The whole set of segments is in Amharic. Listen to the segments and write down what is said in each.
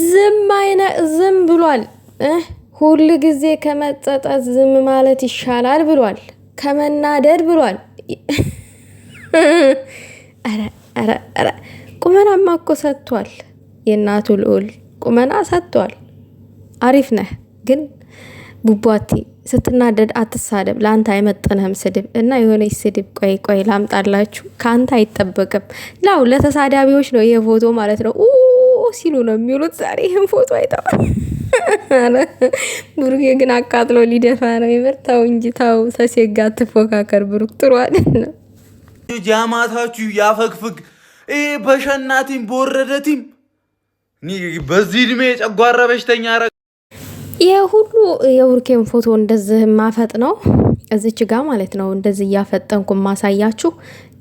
ዝም ብሏል። ሁል ጊዜ ከመጸጸት ዝም ማለት ይሻላል ብሏል። ከመናደድ ብሏል። ኧረ ቁመናማ እኮ ሰጥቷል። የእናቱ ልዑል ቁመና ሰጥቷል። አሪፍ ነህ ግን ቡቧቴ ስትናደድ አትሳደብ። ለአንተ አይመጥንህም ስድብ እና የሆነች ስድብ ቆይ ላምጣላችሁ። ከአንተ አይጠበቅም። ላው ለተሳዳቢዎች ነው ይሄ ፎቶ ማለት ነው። ሲሉ ነው የሚውሉት። ዛሬ ይህን ፎቶ አይተዋል። ብሩኬ ግን አቃጥሎ ሊደፋ ነው። ይመርታው እንጂ ታው ሰሴጋ ትፎካከር። ብሩክ ጥሩ አይደለም። ጃማታችሁ ያፈግፍግ በሸናቲም በወረደቲም በዚህ እድሜ ጨጓራ በሽተኛ ይሄ ሁሉ የብሩኬን ፎቶ እንደዚህ ማፈጥ ነው እዚች ጋር ማለት ነው። እንደዚህ እያፈጠንኩ ማሳያችሁ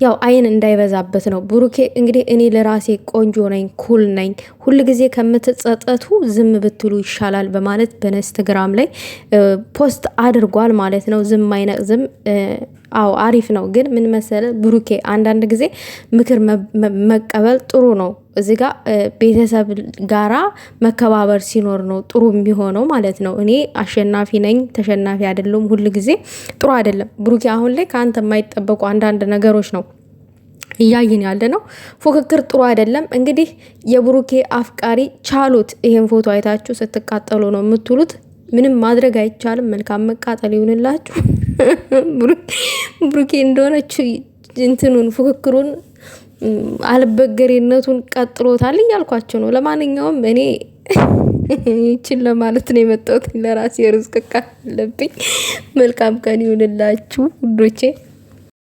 ያው አይን እንዳይበዛበት ነው። ብሩኬ እንግዲህ እኔ ለራሴ ቆንጆ ነኝ፣ ኩል ነኝ፣ ሁል ጊዜ ከምትጸጸቱ ዝም ብትሉ ይሻላል በማለት በኢንስታግራም ላይ ፖስት አድርጓል ማለት ነው። ዝም አይነቅዝም። አዎ አሪፍ ነው። ግን ምን መሰለ ብሩኬ አንዳንድ ጊዜ ምክር መቀበል ጥሩ ነው። እዚህ ጋር ቤተሰብ ጋራ መከባበር ሲኖር ነው ጥሩ የሚሆነው ማለት ነው። እኔ አሸናፊ ነኝ ተሸናፊ አይደለም ሁል ጊዜ ጥሩ አይደለም። ብሩኬ አሁን ላይ ከአንተ የማይጠበቁ አንዳንድ ነገሮች ነው እያየን ያለ ነው። ፉክክር ጥሩ አይደለም። እንግዲህ የብሩኬ አፍቃሪ ቻሉት። ይሄን ፎቶ አይታችሁ ስትቃጠሉ ነው የምትሉት። ምንም ማድረግ አይቻልም። መልካም መቃጠል ይሁንላችሁ። ብሩኬ እንደሆነች እንትኑን ፉክክሩን አልበገሬነቱን ቀጥሎታል እያልኳቸው ነው። ለማንኛውም እኔ ይችን ለማለት ነው የመጣሁት። ለራሴ ርዝቅ ካለብኝ መልካም ቀን ይሁንላችሁ ውዶቼ።